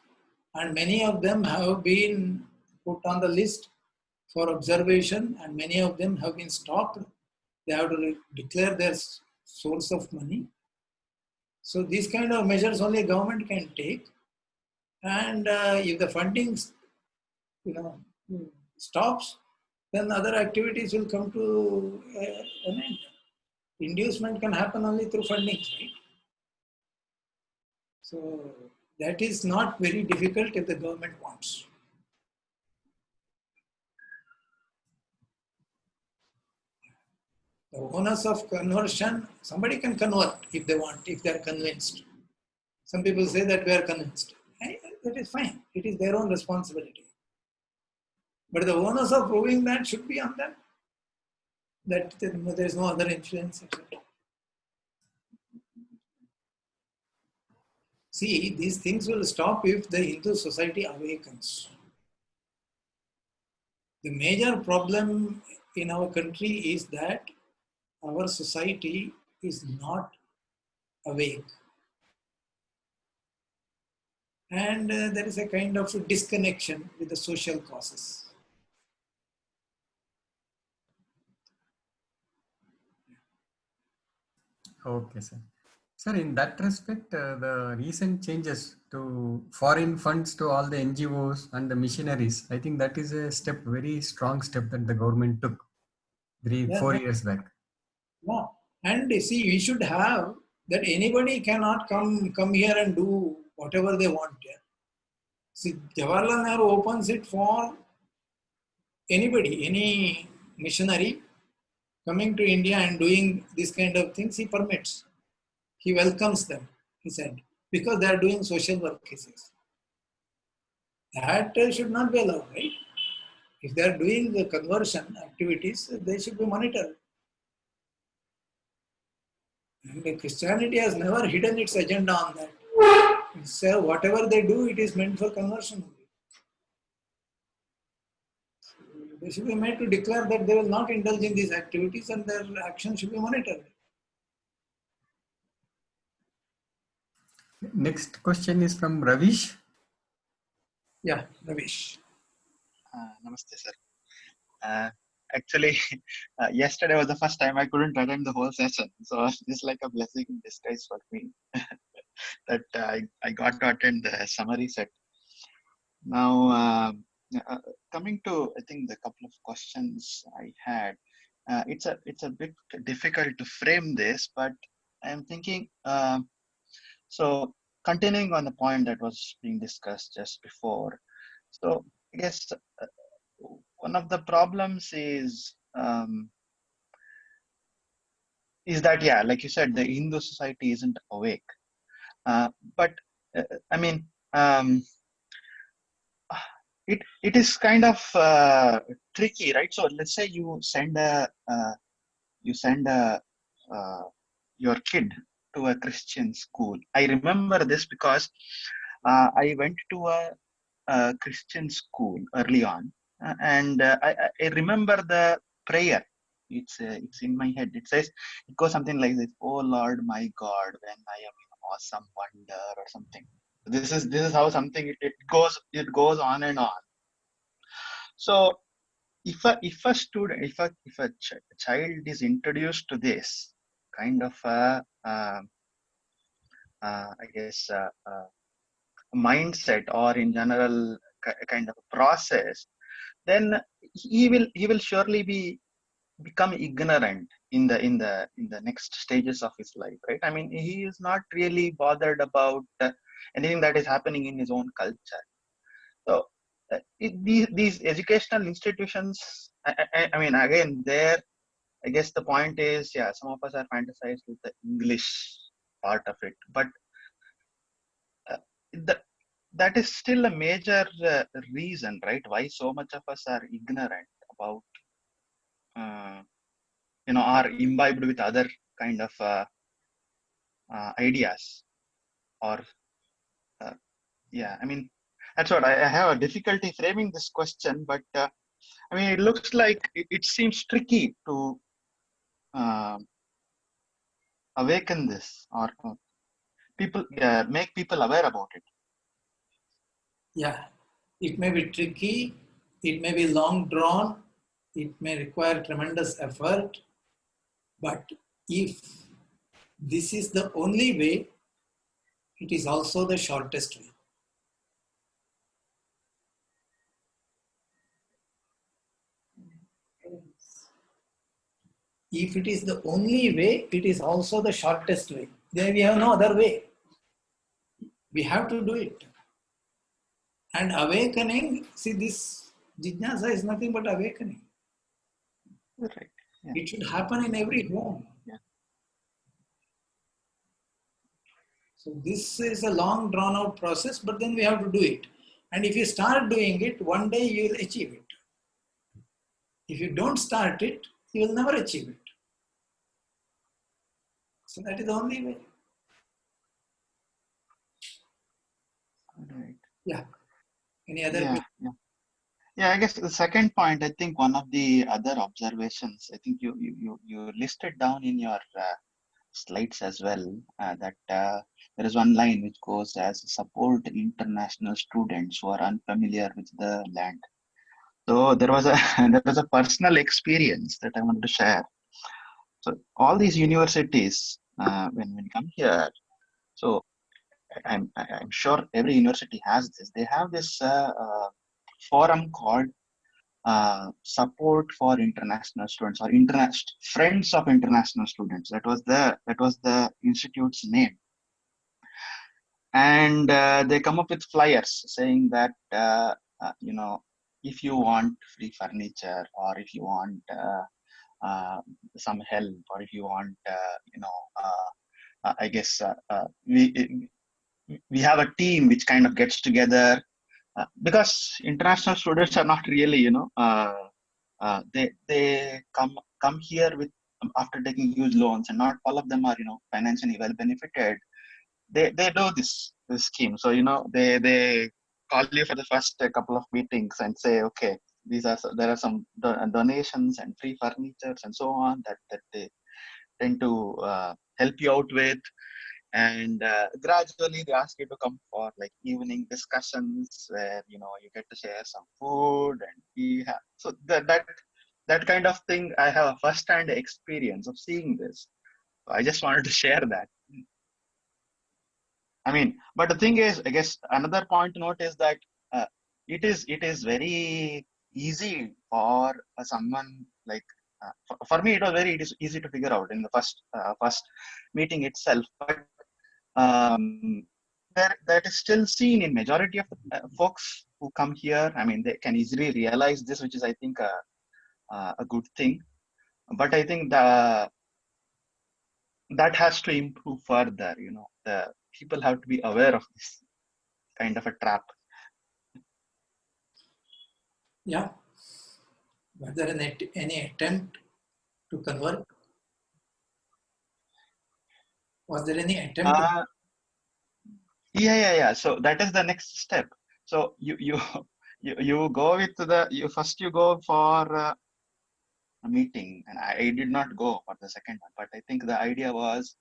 and many of them have been put on the list for observation, and many of them have been stopped. They have to declare their source of money. So these kind of measures only government can take, and if the funding, stops, then other activities will come to an end. Inducement can happen only through funding, right? So that is not very difficult if the government wants. The onus of conversion, somebody can convert if they want, if they are convinced. Some people say that we are convinced. That is fine. It is their own responsibility. But the onus of proving that should be on them. That there is no other influence, etc. See, these things will stop if the Hindu society awakens. The major problem in our country is that our society is not awake. And there is a kind of disconnection with the social causes. Okay, sir. Sir, in that respect, the recent changes to foreign funds to all the NGOs and the missionaries, I think that is a step, very strong step that the government took 4 years back. Yeah. And see, we should have that anybody cannot come here and do whatever they want here. See, Jawaharlal Nehru opens it for anybody, any missionary coming to India and doing this kind of things, he permits. He welcomes them, he said, because they are doing social work, he says. That should not be allowed, right? If they are doing the conversion activities, they should be monitored. And Christianity has never hidden its agenda on that. So whatever they do, it is meant for conversion. They should be made to declare that they will not indulge in these activities and their action should be monitored. Next question is from Ravish. Yeah, Ravish. Namaste, sir. Actually, yesterday was the first time I couldn't attend the whole session. So it's like a blessing in disguise for me that I got to attend the summary set. Now, coming to, I think, the couple of questions I had, it's a bit difficult to frame this, but I'm thinking, so continuing on the point that was being discussed just before. So I guess one of the problems is that, yeah, like you said, the Hindu society isn't awake. But I mean, it is kind of tricky, right? So let's say you send your kid to a Christian school. I remember this because I went to a Christian school early on, and I remember the prayer. It's in my head. It goes something like this: "Oh Lord, my God, when I am in awesome wonder," or something. This is how something it goes on and on. So if a student if a child is introduced to this kind of I guess mindset, or in general kind of a process, then he will surely become ignorant in the next stages of his life, right? I mean, he is not really bothered about anything that is happening in his own culture. So these educational institutions, I mean, again, there, I guess the point is, yeah, some of us are fantasized with the English part of it, but uh, that is still a major reason, right? Why so much of us are ignorant about, are imbibed with other kind of ideas, or yeah, I mean, that's what I have a difficulty framing this question, but I mean, it looks like it seems tricky to uh, awaken this, or people make people aware about it. Yeah, it may be tricky, it may be long drawn, it may require tremendous effort, but if this is the only way, it is also the shortest way. If it is the only way, it is also the shortest way. Then we have no other way. We have to do it. And awakening, see, this jnana is nothing but awakening. Right. Yeah. It should happen in every home. Yeah. So this is a long drawn out process, but then we have to do it. And if you start doing it, one day you will achieve it. If you don't start it, you will never achieve it. So that is the only way. Right. Yeah. Any other Yeah. question? Yeah. Yeah, I guess the second point, I think one of the other observations, I think you listed down in your slides as well, that there is one line which goes as support international students who are unfamiliar with the land. So there was a there was a personal experience that I wanted to share. So all these universities, when you come here, so I'm sure every university has this. They have this forum called support for international students, or friends of international students. That was the institute's name. and they come up with flyers saying that if you want free furniture, or if you want uh, some help, or if you want I guess we have a team which kind of gets together, because international students are not really, they come here with, after taking huge loans, and not all of them are, financially well benefited. They do this scheme. So, they call you for the first couple of meetings and say, okay, there are some donations and free furnitures and so on that they tend to help you out with. And gradually they ask you to come for like evening discussions where you get to share some food, and so that kind of thing. I have a first-hand experience of seeing this. So I just wanted to share that. I mean, but the thing is, I guess another point to note is that it is very easy for someone like for me. It is easy to figure out in the first meeting itself. But that is still seen in majority of the folks who come here. I mean, they can easily realize this, which is, I think, a good thing. But I think that has to improve further. The people have to be aware of this kind of a trap. Yeah. Was there any attempt to convert? Was there any attempt? Yeah. So that is the next step. So you go with you go for a meeting, and I did not go for the second one. But I think the idea was,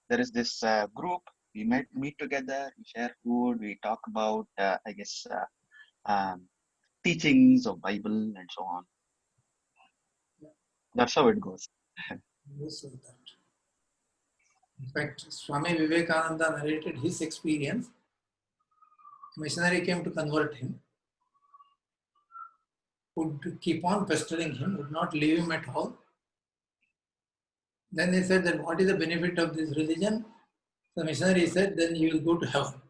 there is this group. We meet together, we share food, we talk about I guess teachings of Bible and so on. That's how it goes. In fact, Swami Vivekananda narrated his experience. A missionary came to convert him, would keep on pestering him, would not leave him at all. Then they said that, what is the benefit of this religion? The missionary said, then you will go to heaven.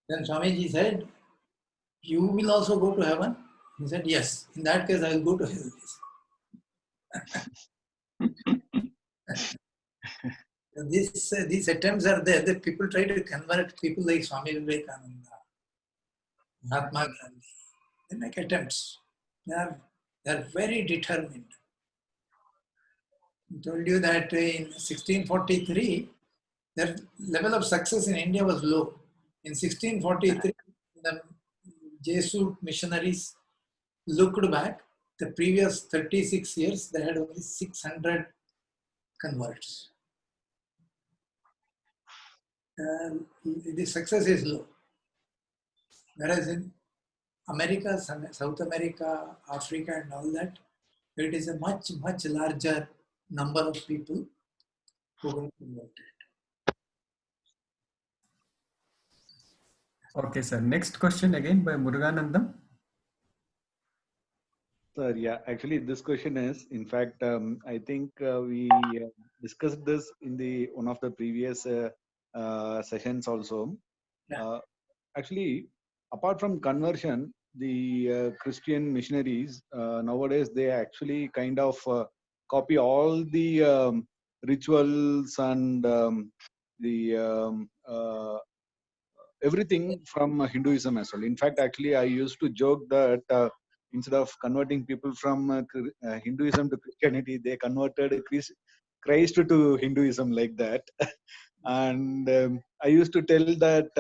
Then Swamiji said, you will also go to heaven? He said, yes. In that case, I will go to hell. These attempts are there. That people try to convert people like Swami Vivekananda, Mahatma Gandhi. They make attempts. They are very determined. I told you that in 1643, their level of success in India was low. In 1643, the Jesuit missionaries looked back. The previous 36 years, they had only 600 converts. The success is low. Whereas in America, South America, Africa and all that, it is a much, much larger number of people who got converted. Okay, sir. Next question again by Muruganandam. Sir, yeah, actually this question is, in fact, I think we discussed this in one of the previous sessions also. Yeah. Actually, apart from conversion, the Christian missionaries nowadays, they actually kind of copy all the rituals and everything from Hinduism as well. In fact, actually, I used to joke that instead of converting people from Hinduism to Christianity, they converted Christ to Hinduism like that. And I used to tell that,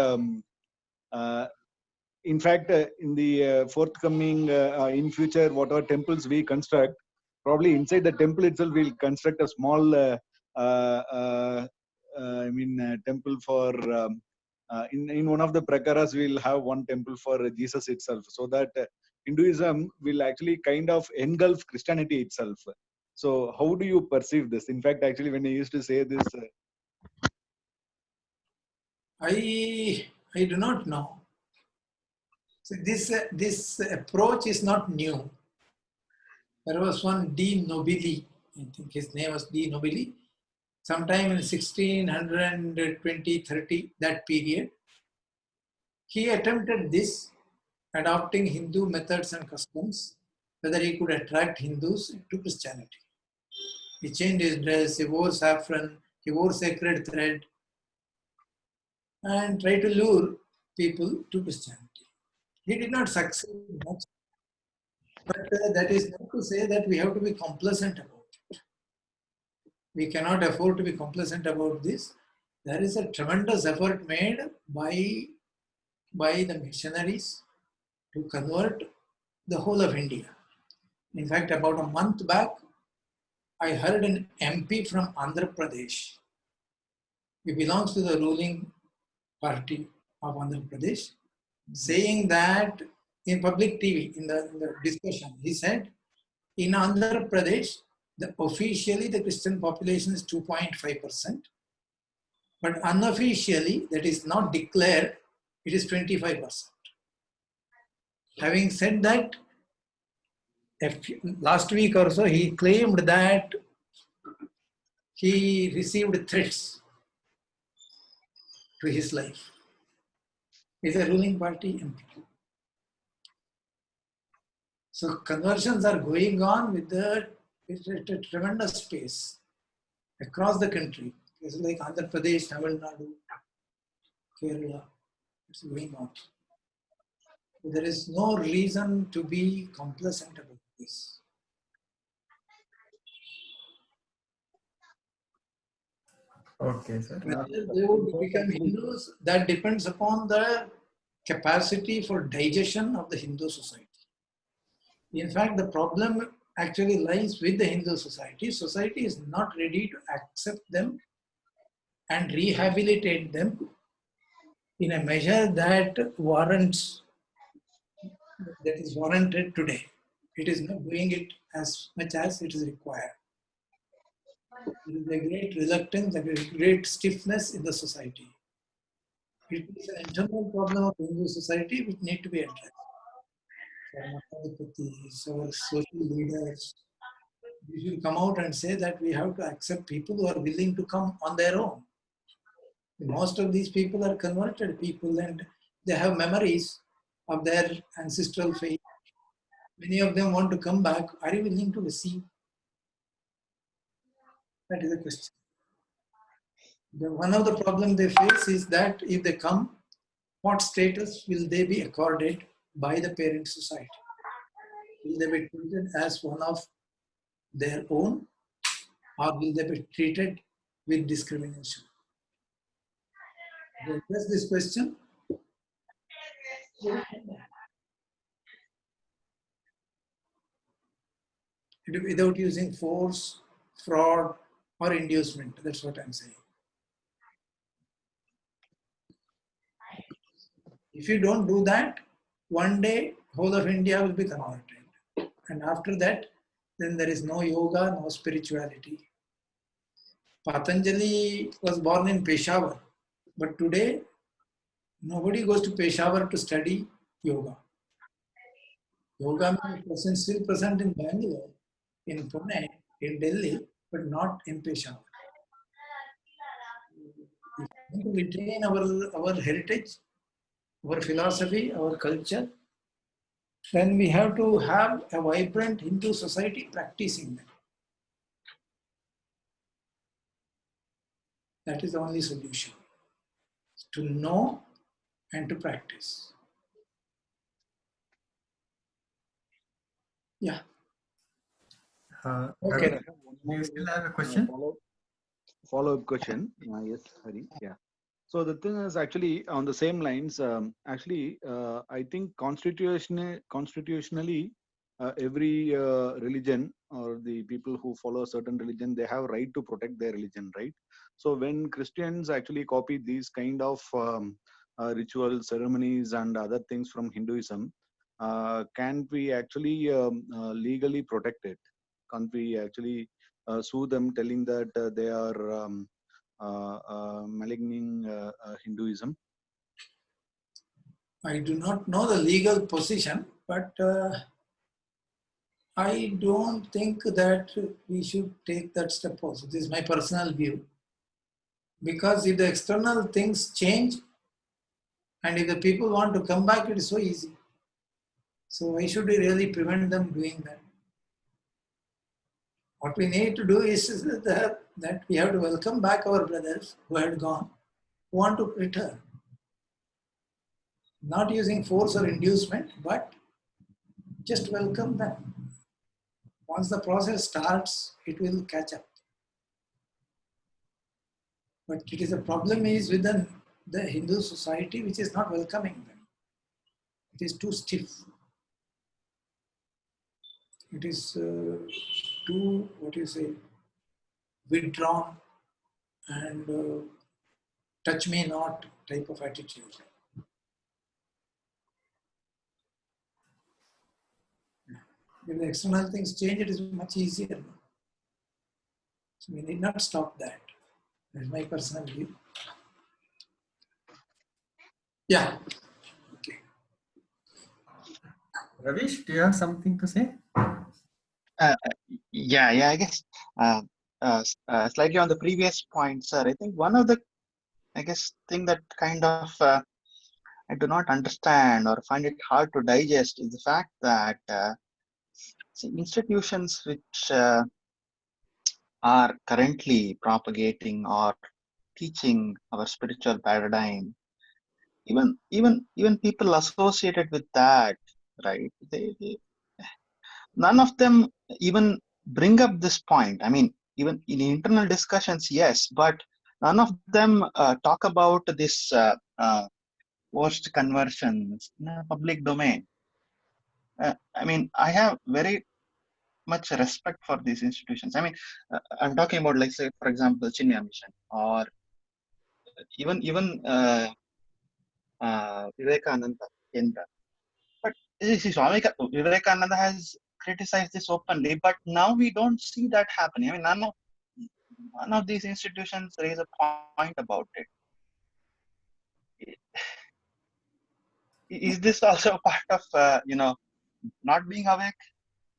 in fact, in the forthcoming, in future, whatever temples we construct, probably inside the temple itself, we'll construct a small, temple for. In one of the prakaras, we'll have one temple for Jesus itself, so that Hinduism will actually kind of engulf Christianity itself. So, how do you perceive this? In fact, actually, when I used to say this, I do not know. So this approach is not new. There was one De Nobili, I think his name was De Nobili. sometime in 1620-30, that period, he attempted this, adopting Hindu methods and customs, whether he could attract Hindus to Christianity. He changed his dress, he wore saffron, he wore sacred thread, and tried to lure people to Christianity. He did not succeed much, but that is not to say that we have to be complacent about it. We cannot afford to be complacent about this. There is a tremendous effort made by the missionaries to convert the whole of India. In fact, about a month back, I heard an MP from Andhra Pradesh. He belongs to the ruling party of Andhra Pradesh, saying that in public TV, in the discussion, he said, in Andhra Pradesh, officially the Christian population is 2.5%, but unofficially, that is not declared, it is 25%. Having said that, last week or so, he claimed that he received threats to his life. He's a ruling party MP. So conversions are going on with a tremendous pace across the country. It's like Andhra Pradesh, Tamil Nadu, Kerala. It's going on. There is no reason to be complacent about this. Okay, sir. Whether they would become Hindus, that depends upon the capacity for digestion of the Hindu society. In fact, the problem actually lies with the Hindu society. Society is not ready to accept them and rehabilitate them in a measure that is warranted today. It is not doing it as much as it is required. There is a great reluctance, a great stiffness in the society. It is an internal problem of Hindu society which need to be addressed. Our social leaders, we should come out and say that we have to accept people who are willing to come on their own. Most of these people are converted people and they have memories of their ancestral faith. Many of them want to come back. Are you willing to receive? That is the question. One of the problems they face is that if they come, what status will they be accorded by the parent society? Will they be treated as one of their own, or will they be treated with discrimination? To address this question, without using force, fraud, or inducement. That's what I'm saying. If you don't do that, one day whole of India will be converted. And after that, then there is no yoga, no spirituality. Patanjali was born in Peshawar, but today nobody goes to Peshawar to study yoga. Yoga is still present in Bangalore, in Pune, in Delhi, but not in Peshawar. If we want to retain our heritage, our philosophy, our culture, then we have to have a vibrant Hindu society practicing them. That is the only solution. To know and to practice. Yeah. Okay. You still have a question? Follow-up question. Yes, Hari. Yeah. So the thing is actually on the same lines. I think constitutionally, every religion or the people who follow a certain religion, they have right to protect their religion, right? So when Christians actually copy these kind of ritual ceremonies and other things from Hinduism, can we actually legally protect it? Can't we actually sue them, telling that they are maligning Hinduism? I do not know the legal position, but I don't think that we should take that step also. This is my personal view. Because if the external things change, and if the people want to come back, it is so easy. So why should we really prevent them doing that? What we need to do is that we have to welcome back our brothers who had gone, who want to return. Not using force or inducement, but just welcome them. Once the process starts, it will catch up. But it is a problem is with the Hindu society which is not welcoming them. It is too stiff. It is too, withdrawn and touch me not type of attitude. If the external things change, it is much easier. So we need not stop that. That is my personal view. Yeah. Okay. Ravish, do you have something to say? Yeah, I guess slightly on the previous point, sir. I think one of the, thing that kind of I do not understand or find it hard to digest is the fact that institutions which are currently propagating or teaching our spiritual paradigm, even people associated with that, right? None of them even bring up this point. I mean, even in internal discussions, yes, but none of them talk about this forced conversions in a public domain. I mean, I have very much respect for these institutions. I mean, I'm talking about, like, say, for example, Chinmaya Mission, or even Vivekananda Kendra. But you see, Vivekananda has criticized this openly, but now we don't see that happening. I mean, none of these institutions raise a point about it. Is this also part of not being awake?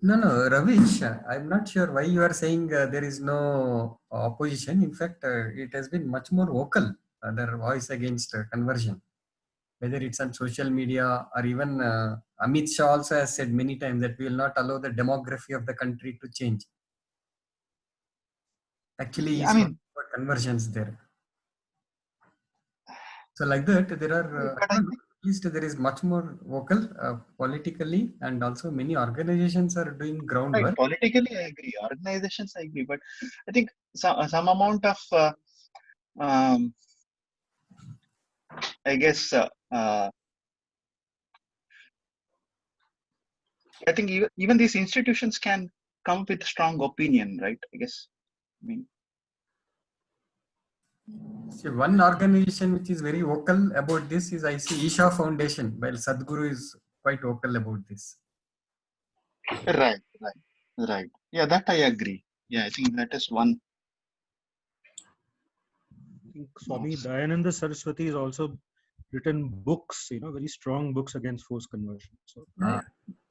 No, Ravish, I'm not sure why you are saying there is no opposition. In fact, it has been much more vocal, their voice against conversion. Whether it's on social media or even Amit Shah also has said many times that we will not allow the demography of the country to change. Actually, he's talking about conversions there. So like that, there are, at least there is much more vocal politically, and also many organizations are doing groundwork. Right, politically, I agree. Organizations, I agree. But I think some amount of, I guess, I think even these institutions can come with strong opinion, right? I guess. I mean, see, one organization which is very vocal about this is, I see, Isha Foundation, while Sadhguru is quite vocal about this. Right. Yeah, that I agree. Yeah, I think that is one. I think Swami Dayananda Saraswati has also written books, very strong books against forced conversion. So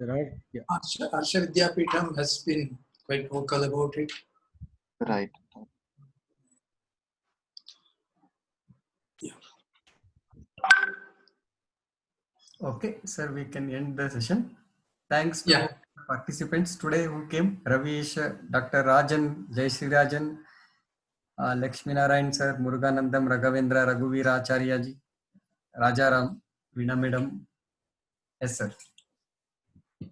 there are, Harsha Vidyapeetham has been quite vocal about it. Right. Yeah. Okay, sir, we can end the session. Thanks to participants today who came: Ravish, Dr. Rajan, Jai Sri Rajan, Lakshmi Narayan sir, Muruganandam, Raghavendra, Raghuvira Acharya ji, Rajaram, Veena madam. Yes, sir.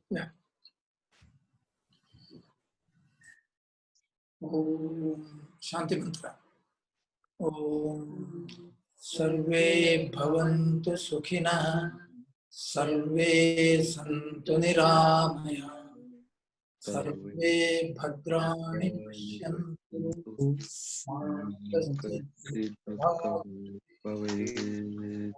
Yeah. Om Shanti Mantra. Om Sarve Bhavantu Sukhina, Sarve Santu Niramaya, Sarve Bhadrani Pashyantu, Ma Kaschid Bhavati.